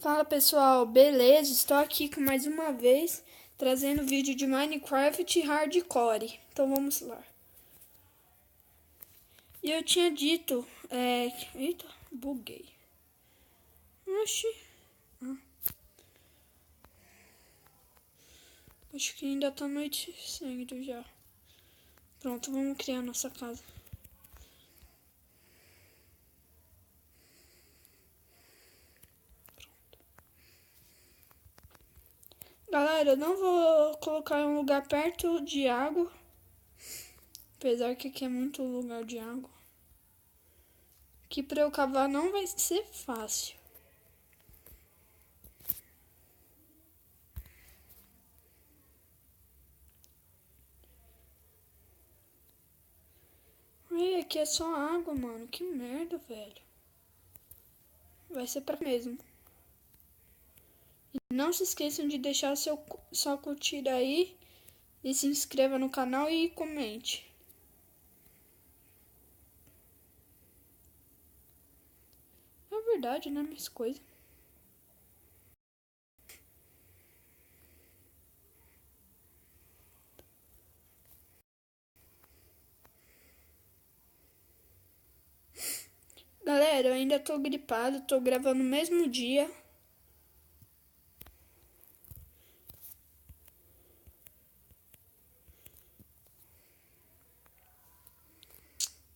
Fala pessoal, beleza? Estou aqui com mais uma vez trazendo vídeo de Minecraft Hardcore. Então vamos lá. E eu tinha dito, eita, buguei. Oxi. Acho que ainda tá anoitecendo já. Pronto, vamos criar nossa casa. Galera, eu não vou colocar em um lugar perto de água. Apesar que aqui é muito lugar de água. Que pra eu cavar não vai ser fácil. Ai, aqui é só água, mano. Que merda, velho. Vai ser pra mesmo. E não se esqueçam de deixar sua curtida aí. E se inscreva no canal e comente. É verdade, né? Mais coisa. Galera, eu ainda tô gripado. Tô gravando no mesmo dia.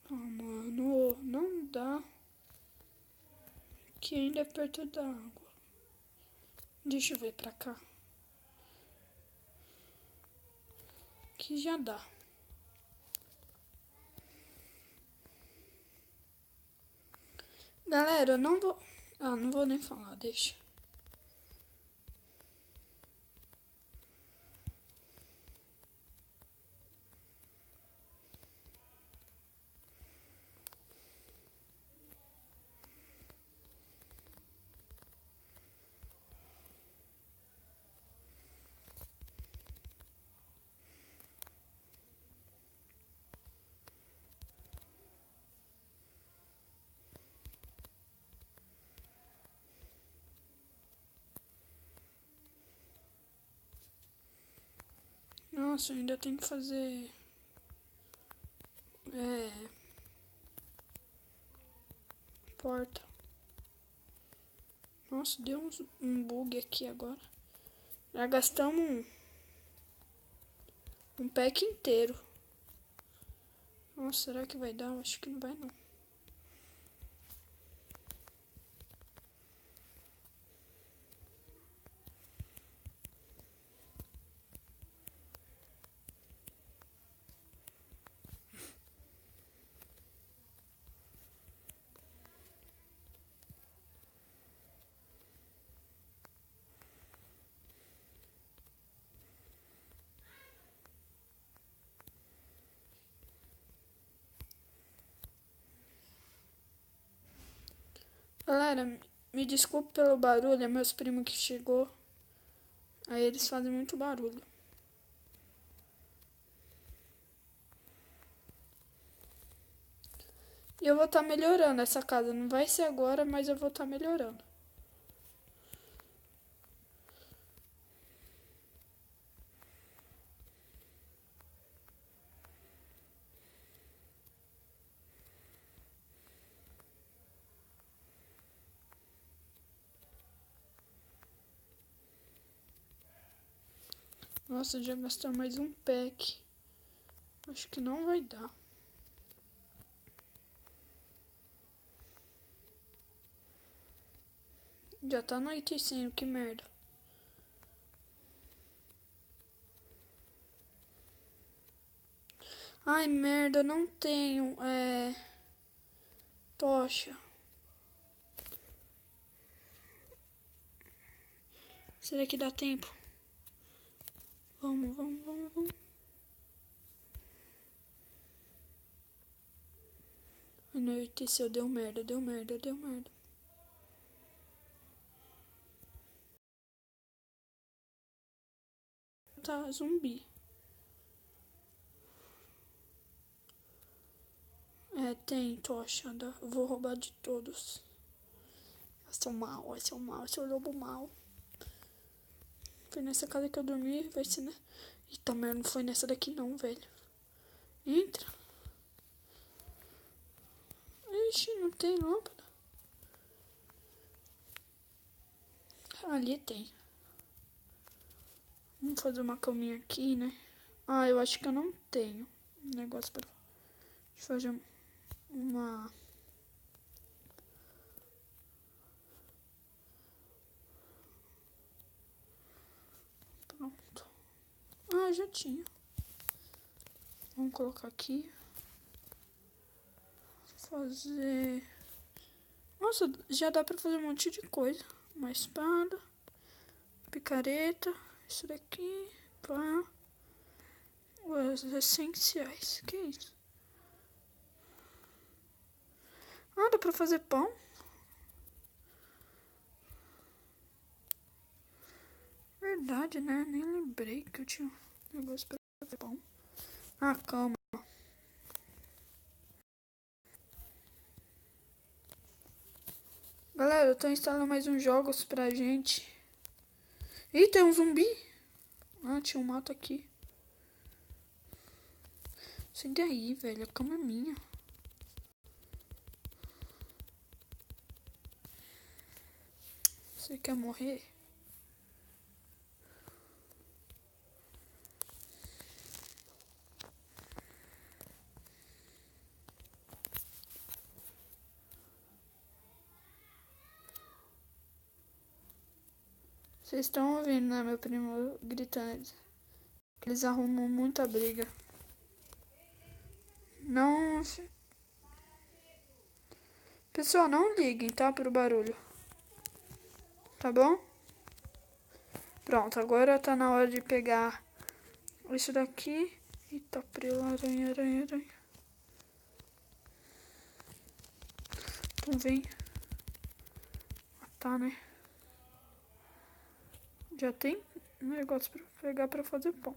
Ah, mano, não dá. Aqui ainda é perto da água. Deixa eu ver pra cá. Aqui já dá. Galera, eu não vou... Ah, não vou nem falar, deixa. Nossa, eu ainda tenho que fazer... Porta. Nossa, deu um bug aqui agora. Já gastamos um pack inteiro. Nossa, será que vai dar? Eu acho que não vai não. Galera, me desculpe pelo barulho, é meus primos que chegou. Aí eles fazem muito barulho. E eu vou estar melhorando essa casa. Não vai ser agora, mas eu vou estar melhorando. Nossa, já gastou mais um pack. Acho que não vai dar. Já tá anoitecendo, que merda. Ai, merda, eu não tenho, tocha. Será que dá tempo? Vamos. Anoiteceu, deu merda. Tá, zumbi. Tem tocha, vou roubar de todos. Seu mal, seu mal, seu lobo mal. Foi nessa casa que eu dormi, vai ser, né? Eita, merda, não foi nessa daqui não, velho. Entra. Ixi, não tem lâmpada. Ali tem. Vamos fazer uma caminha aqui, né? Ah, eu acho que eu não tenho um negócio pra fazer uma... Pronto. Ah, já tinha. Vamos colocar aqui. Fazer... Nossa, já dá pra fazer um monte de coisa. Uma espada. Picareta. Isso daqui. Pá. Os essenciais. Que isso? Ah, dá pra fazer pão? Verdade, né? Nem lembrei que eu tinha um negócio pra fazer pão. Ah, calma. Galera, eu tô instalando mais uns jogos pra gente. Ih, tem um zumbi. Ah, tinha um mato aqui. Sai daí, velho. A cama é minha. Você quer morrer? Vocês estão ouvindo, né, meu primo gritando? Eles arrumam muita briga. Não... Pessoal, não liguem, tá? Pro barulho. Tá bom? Pronto, agora tá na hora de pegar isso daqui. Eita, prela, aranha, aranha, aranha. Então vem. Tá, né? Já tem um negócio pra pegar pra fazer pão.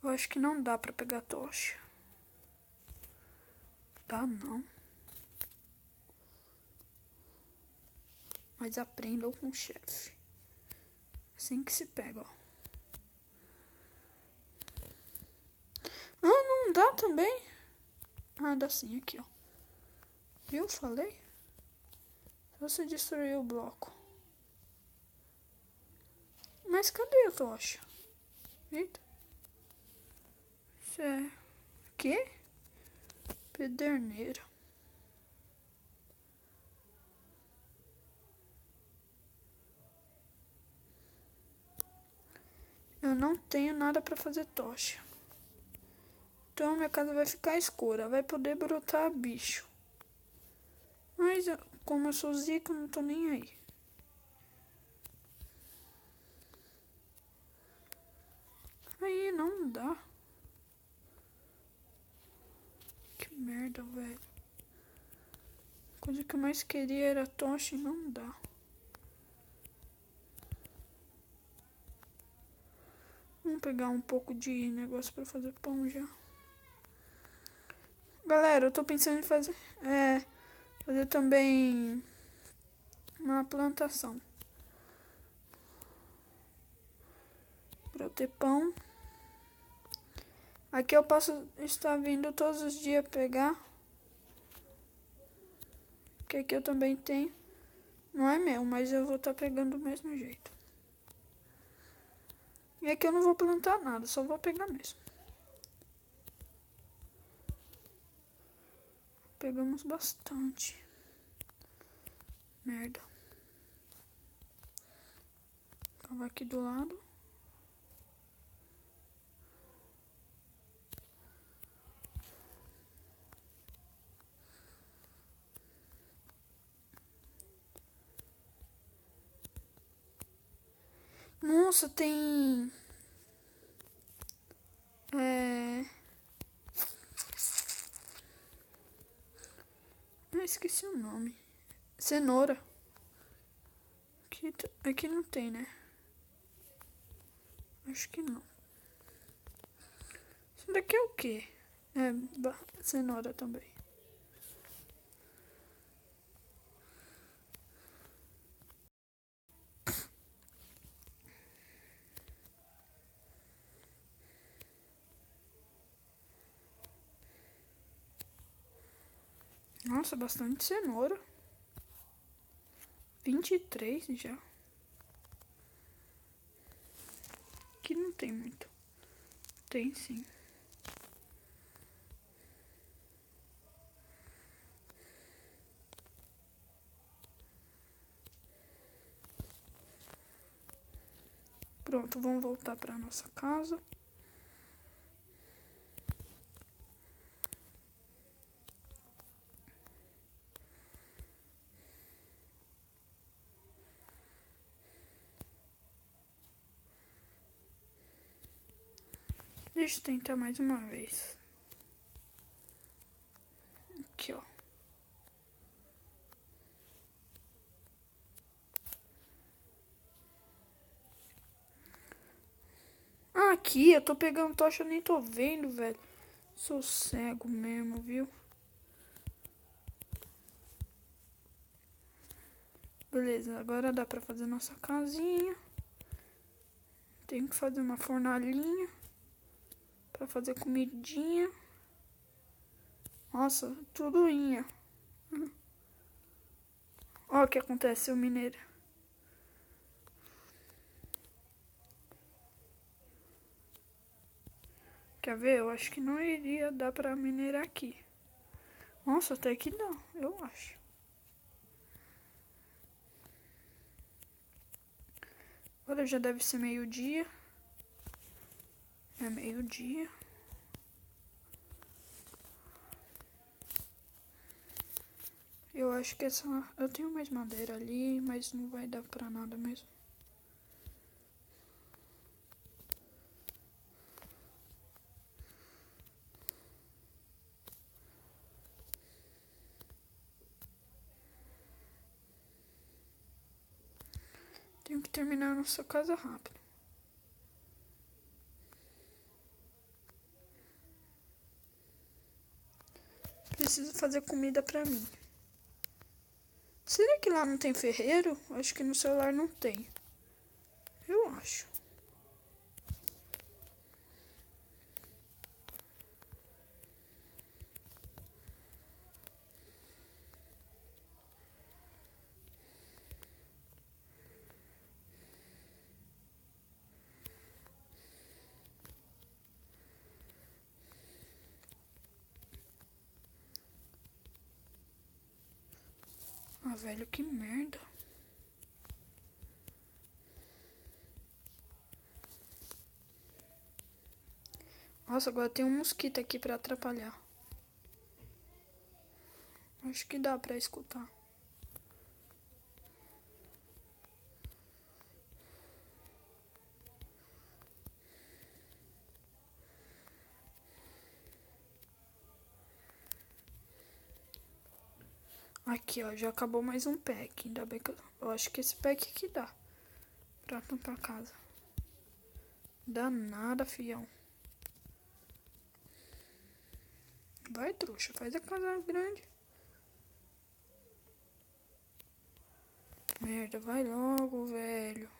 Eu acho que não dá pra pegar tocha. Dá não. Mas aprendam com o chefe. Assim que se pega, ó. Ah, não dá também? Ah, dá sim, aqui, ó. Viu? Falei? Só você destruir o bloco. Mas cadê a tocha? Eita. Isso é... Quê? Pederneira. Eu não tenho nada pra fazer tocha. Então minha casa vai ficar escura. Vai poder brotar bicho. Mas como eu sou zica, eu não tô nem aí. Aí não dá. Que merda, velho. Coisa que eu mais queria era tocha e não dá. Vamos pegar um pouco de negócio pra fazer pão já. Galera, eu tô pensando em fazer também uma plantação. Pra eu ter pão. Aqui eu posso estar vindo todos os dias pegar. Que aqui eu também tenho. Não é meu, mas eu vou estar pegando do mesmo jeito. E aqui eu não vou plantar nada, só vou pegar mesmo. Pegamos bastante. Merda. Tava aqui do lado. Nossa, tem... Eu esqueci o nome. Cenoura. Aqui não tem, né? Acho que não. Isso daqui é o quê? É cenoura também. Nossa, bastante cenoura. 23 já. Aqui não tem muito. Tem sim. Pronto, vamos voltar para nossa casa. Deixa eu tentar mais uma vez. Aqui, ó. Aqui, eu tô pegando tocha, eu nem tô vendo, velho. Sou cego mesmo, viu? Beleza, agora dá pra fazer nossa casinha. Tenho que fazer uma fornalhinha pra fazer comidinha. Nossa, tudo inha. Olha o que acontece, o mineiro. Quer ver? Eu acho que não iria dar pra minerar aqui. Nossa, até que dá, eu acho. Agora já deve ser meio-dia. É meio-dia. Eu acho que essa... Eu tenho mais madeira ali, mas não vai dar pra nada mesmo. Tenho que terminar a nossa casa rápido. Preciso fazer comida pra mim. Será que lá não tem ferreiro? Acho que no celular não tem. Eu acho. Ah, velho, que merda. Nossa, agora tem um mosquito aqui pra atrapalhar. Acho que dá pra escutar. Aqui, ó, já acabou mais um pack. Ainda bem que eu acho que esse pack aqui dá pra tampar a casa. Dá nada, fião. Vai, trouxa, faz a casa grande. Merda, vai logo, velho.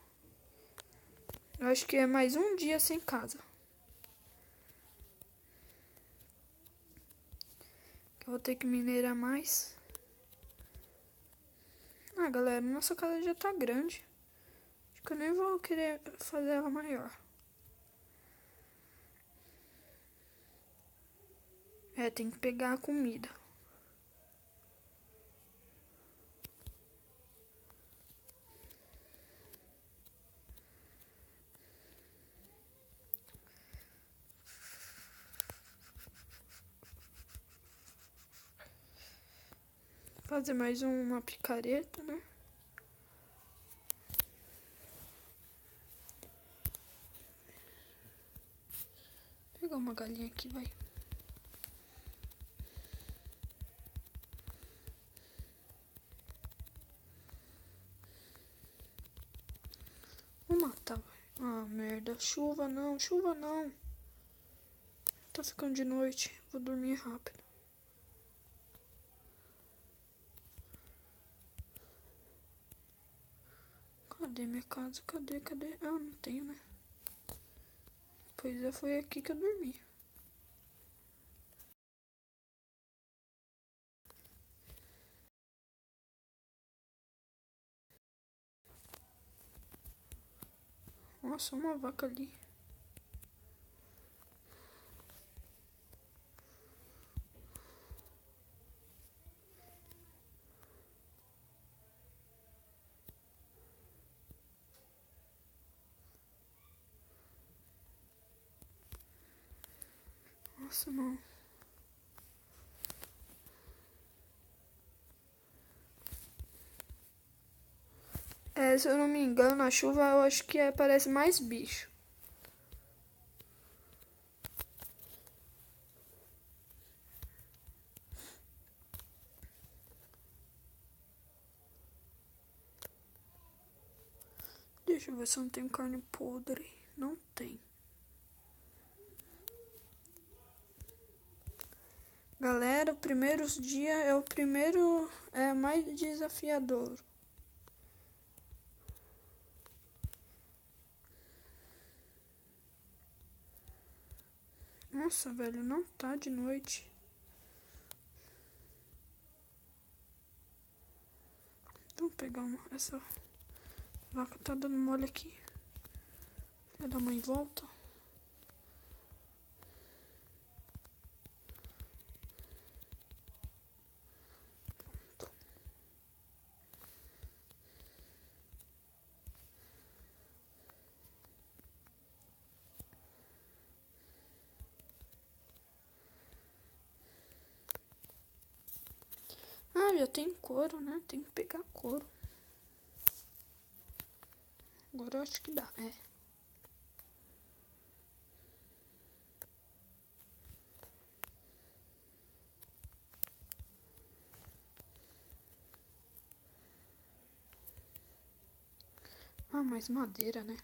Eu acho que é mais um dia sem casa. Eu vou ter que minerar mais. Ah, galera, nossa casa já tá grande. Acho que eu nem vou querer fazer ela maior. É, tem que pegar a comida. Fazer mais uma picareta, né? Vou pegar uma galinha aqui, vai. Vou matar, vai. Ah, merda. Chuva não, chuva não. Tá ficando de noite. Vou dormir rápido. Cadê minha casa? Cadê? Ah, não tenho, né? Pois é, foi aqui que eu dormi. Nossa, uma vaca ali. Nossa, não. Se eu não me engano, na chuva eu acho que parece mais bicho. Deixa eu ver se não tem carne podre. Não tem. Galera, o primeiro dia é o primeiro mais desafiador. Nossa, velho, não tá de noite. Vamos pegar essa vaca tá dando mole aqui. Vai dar uma volta. Ah, já tem couro, né? Tem que pegar couro. Agora eu acho que dá, Ah, mais madeira, né?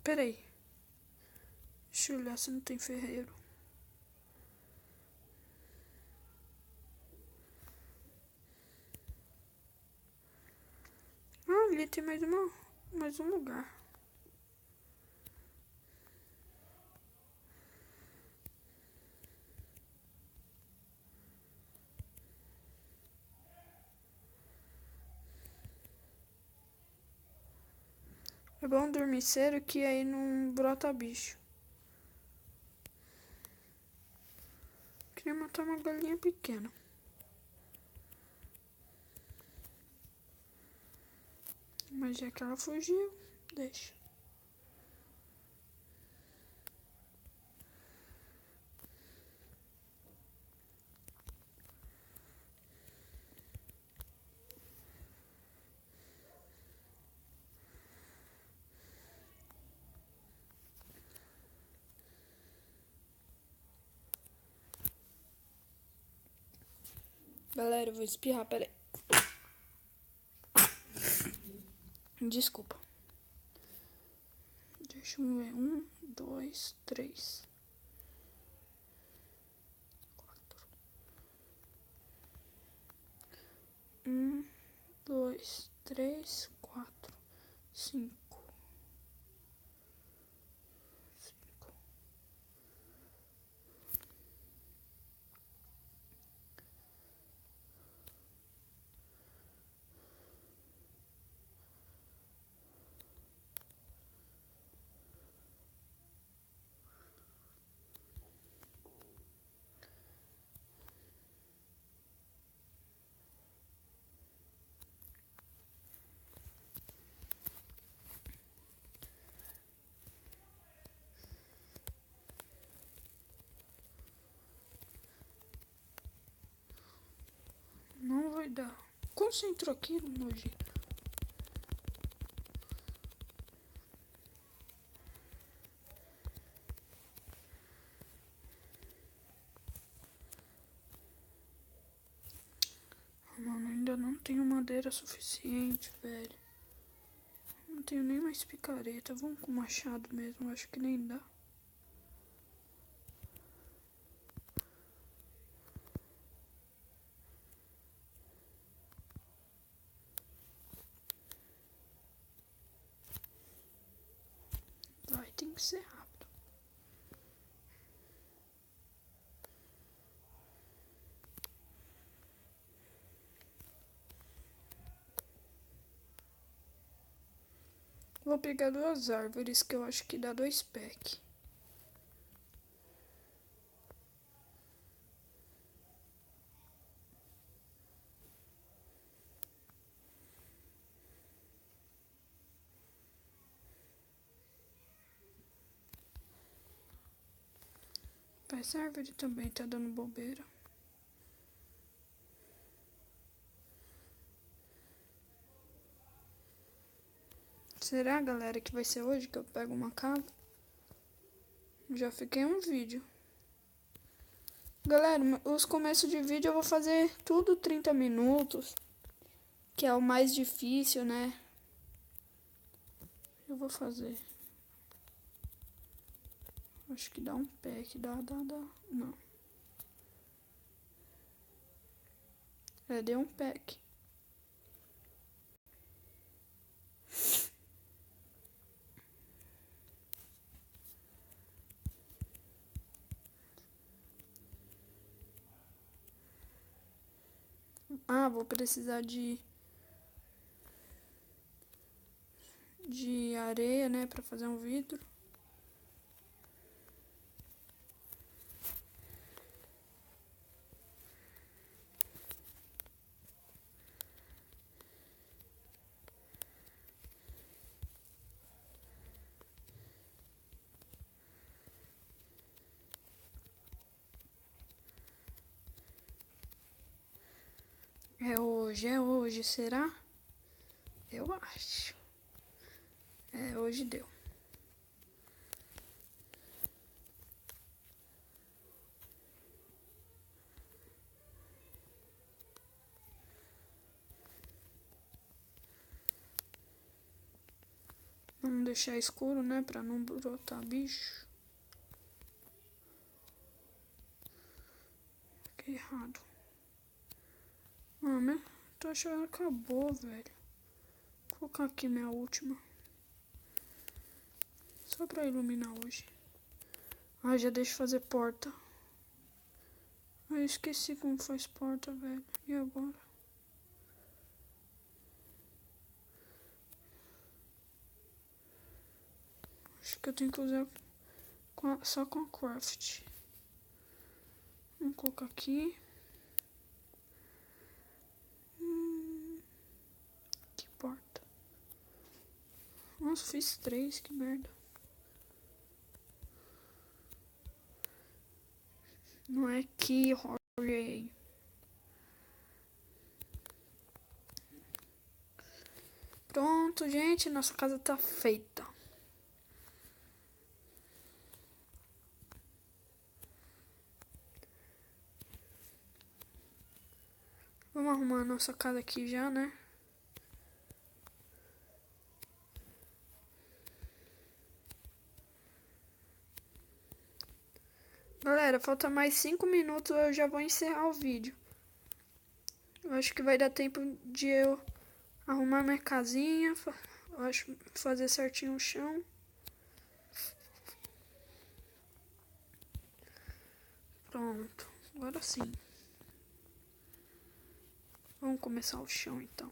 Peraí. Deixa eu olhar se não tem ferreiro. Ah, ali tem mais um lugar. É bom dormir cedo que aí não brota bicho. Queria matar uma galinha pequena. Mas já que ela fugiu, deixa. Galera, eu vou espirrar, peraí. Desculpa. Deixa eu ver. 1, 2, 3, 4. 1, 2, 3, 4, 5. Não vai dar. Concentrou aqui no nojento. madeira suficiente, velho. Não tenho nem mais picareta. Vamos com machado mesmo, acho que nem dá. Vai, tem que ser rápido. Vou pegar 2 árvores que eu acho que dá 2 packs. Essa árvore também tá dando bobeira. Será, galera, que vai ser hoje que eu pego uma casa? Já fiquei um vídeo. Galera, os começos de vídeo eu vou fazer tudo 30 minutos. Que é o mais difícil, né? Eu vou fazer. Acho que dá um pack. Dá. Não. Deu um pack. Vou precisar de areia, né, pra fazer um vidro. É hoje, será? Eu acho. Hoje deu. Vamos deixar escuro, né, pra não brotar bicho. Que errado. Né? Tô achando que acabou, velho. Vou colocar aqui minha última. Só pra iluminar hoje. Já deixa eu fazer porta. Eu esqueci como faz porta, velho. E agora? Acho que eu tenho que usar só com a craft. Vamos colocar aqui. Que porta. Nossa, fiz 3, que merda. Não é que horror. Pronto, gente, nossa casa tá feita. Vamos arrumar a nossa casa aqui já, né? Galera, falta mais 5 minutos, eu já vou encerrar o vídeo. Eu acho que vai dar tempo de eu arrumar minha casinha, eu acho fazer certinho o chão. Pronto, agora sim. Vamos começar o chão então.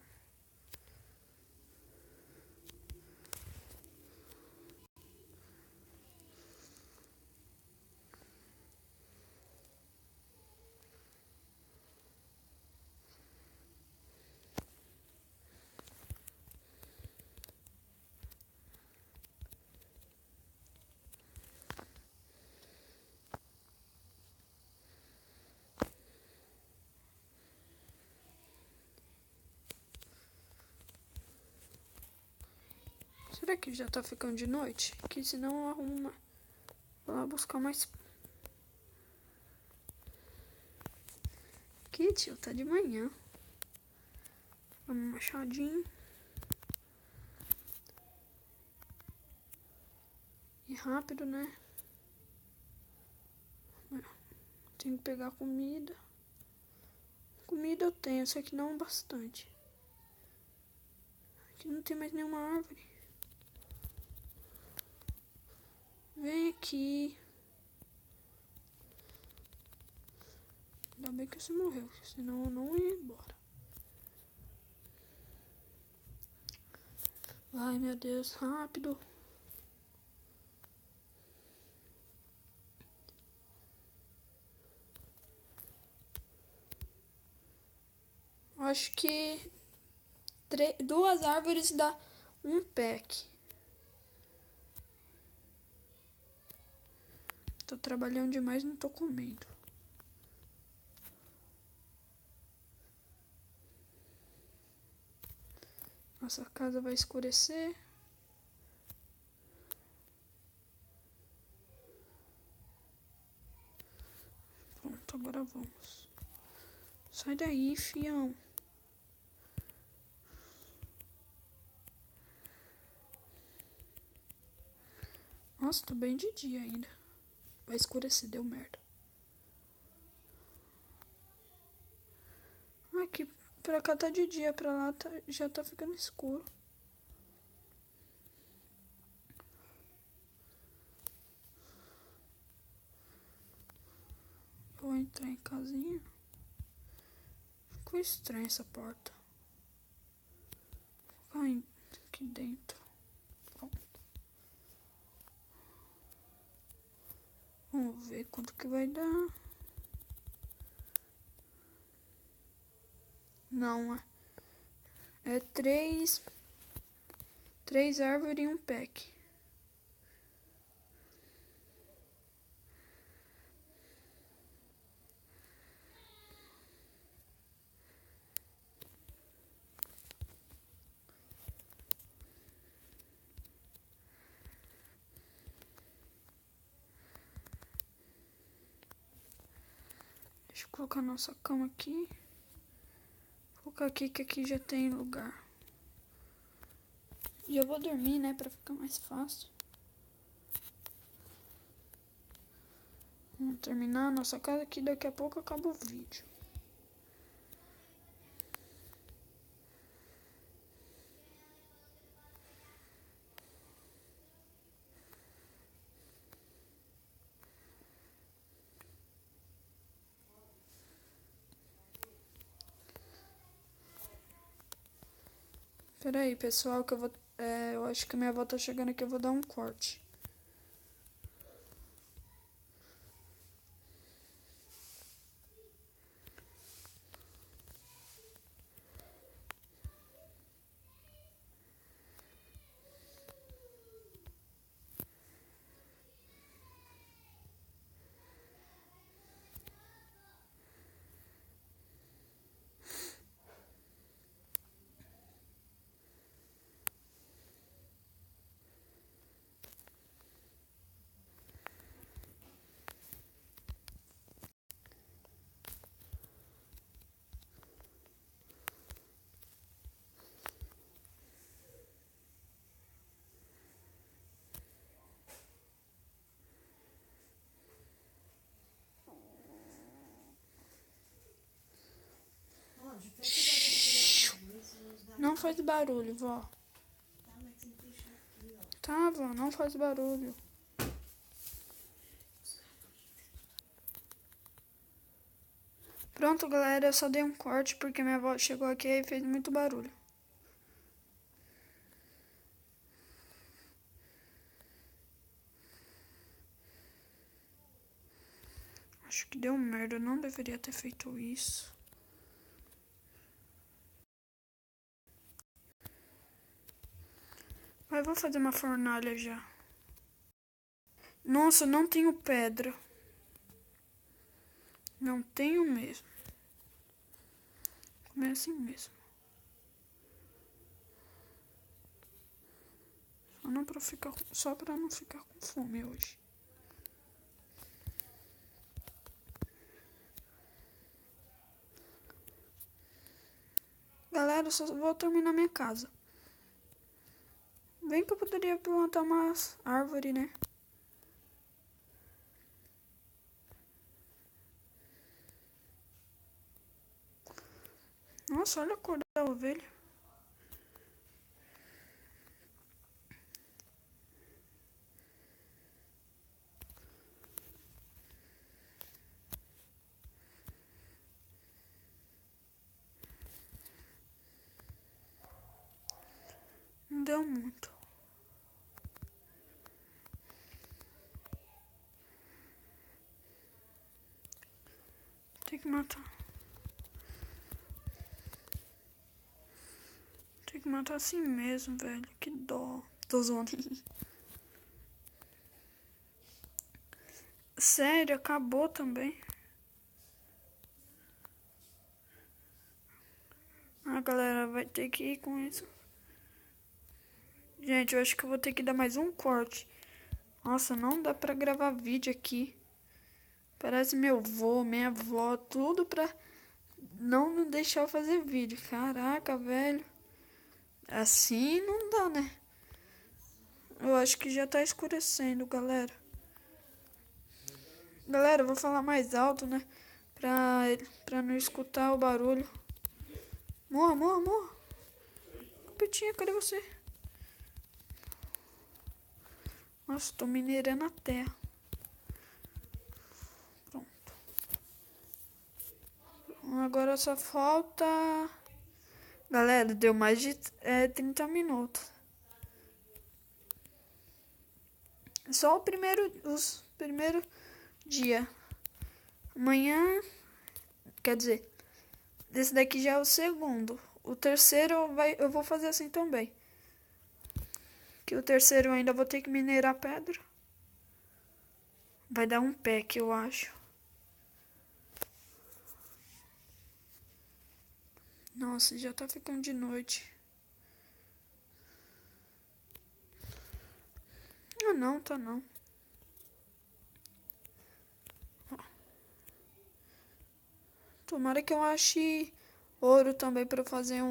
Será que já tá ficando de noite? Que senão eu arrumo vou lá buscar mais. Que tio, tá de manhã. Vamos machadinho. E rápido, né? Tenho que pegar comida. Comida eu tenho, só que não bastante. Aqui não tem mais nenhuma árvore. Vem aqui. Ainda bem que você morreu, senão eu não ia embora. Ai, meu Deus, rápido. Acho que 2 árvores dá um pack. Tô trabalhando demais, não tô comendo. Nossa casa vai escurecer. Pronto, agora vamos. Sai daí, fião. Nossa, tô bem de dia ainda. Vai escurecer, deu merda. Aqui pra cá tá de dia, pra lá já tá ficando escuro. Vou entrar em casinha. Ficou estranha essa porta. Vou ficar aqui dentro. Pronto. Vamos ver quanto que vai dar. Não, é 3 árvores e um pack. Deixa eu colocar nossa cama aqui. Vou colocar aqui que aqui já tem lugar. E eu vou dormir, né, pra ficar mais fácil. Vamos terminar a nossa casa aqui, daqui a pouco acaba o vídeo. Pera aí, pessoal, que eu vou... eu acho que minha avó tá chegando aqui, eu vou dar um corte. Não faz barulho, vó. Tá, vó, não faz barulho. Pronto, galera, eu só dei um corte porque minha avó chegou aqui e fez muito barulho. Acho que deu merda, eu não deveria ter feito isso. Mas vou fazer uma fornalha já. Nossa, não tenho pedra. Não tenho mesmo. É assim mesmo. Só pra não ficar com fome hoje. Galera, agora, só vou terminar minha casa. Bem que eu poderia plantar umas árvores, né? Nossa, olha a cor da ovelha. Não deu muito. Tem que matar. Tem que matar assim mesmo, velho. Que dó. Tô zoando. Sério, acabou também. A galera vai ter que ir com isso. Gente, eu acho que eu vou ter que dar mais um corte. Nossa, não dá pra gravar vídeo aqui. Parece meu avô, minha avó, tudo pra não me deixar eu fazer vídeo. Caraca, velho. Assim não dá, né? Eu acho que já tá escurecendo, galera. Galera, eu vou falar mais alto, né? Pra não escutar o barulho. Morra, morra, morra. Petinha, cadê você? Nossa, tô minerando a terra. Pronto. Agora só falta... Galera, deu mais de 30 minutos. Só os primeiro dia. Amanhã, quer dizer, esse daqui já é o segundo. O terceiro eu vou fazer assim também. Que o terceiro eu ainda vou ter que minerar pedra. Vai dar um pack, eu acho. Nossa, já tá ficando de noite. Ah, não, tá não. Tomara que eu ache ouro também pra fazer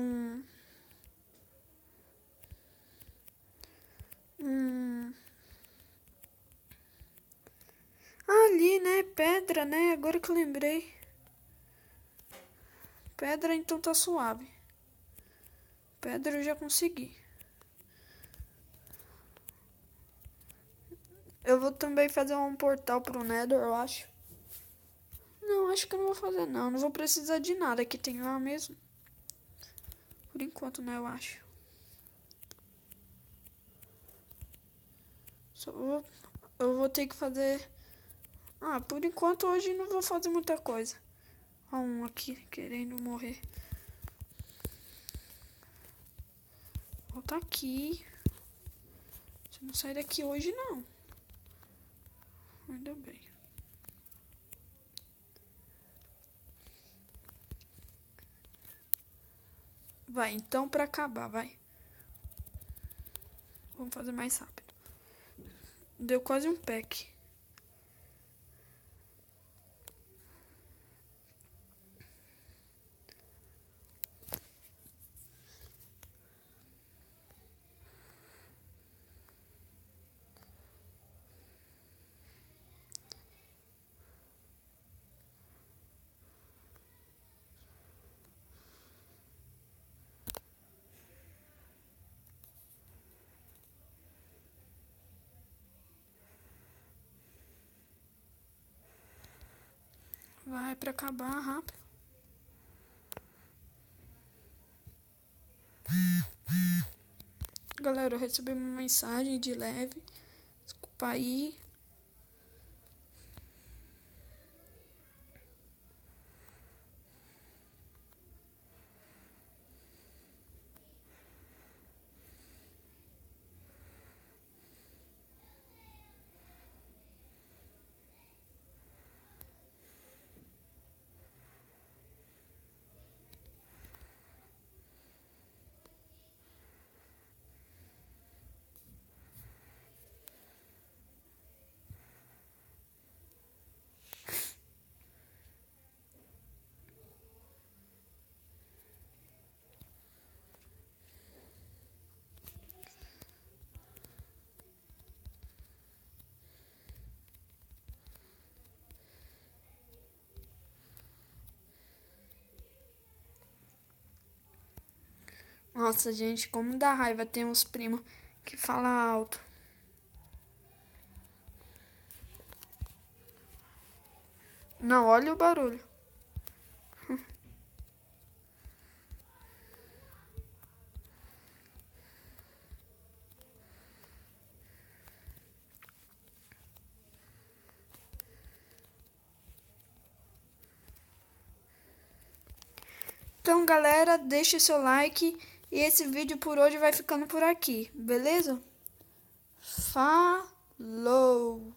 ali, né? Pedra, né? Agora que eu lembrei. Pedra, então tá suave. Pedra eu já consegui. Eu vou também fazer um portal pro Nether, eu acho. Não, acho que eu não vou fazer não. Não vou precisar de nada que tem lá mesmo. Por enquanto, né, eu acho. Eu vou ter que fazer... Ah, por enquanto hoje não vou fazer muita coisa. Ó, um aqui querendo morrer. Volta aqui. Você não sai daqui hoje, não. Ainda bem. Vai, então pra acabar, vai. Vamos fazer mais rápido. Deu quase um pack. Vai pra acabar rápido. Galera, eu recebi uma mensagem de leve. Desculpa aí. Nossa, gente, como dá raiva. Tem uns primos que falam alto. Não, olha o barulho. Então, galera, deixe seu like e esse vídeo por hoje vai ficando por aqui, beleza? Falou!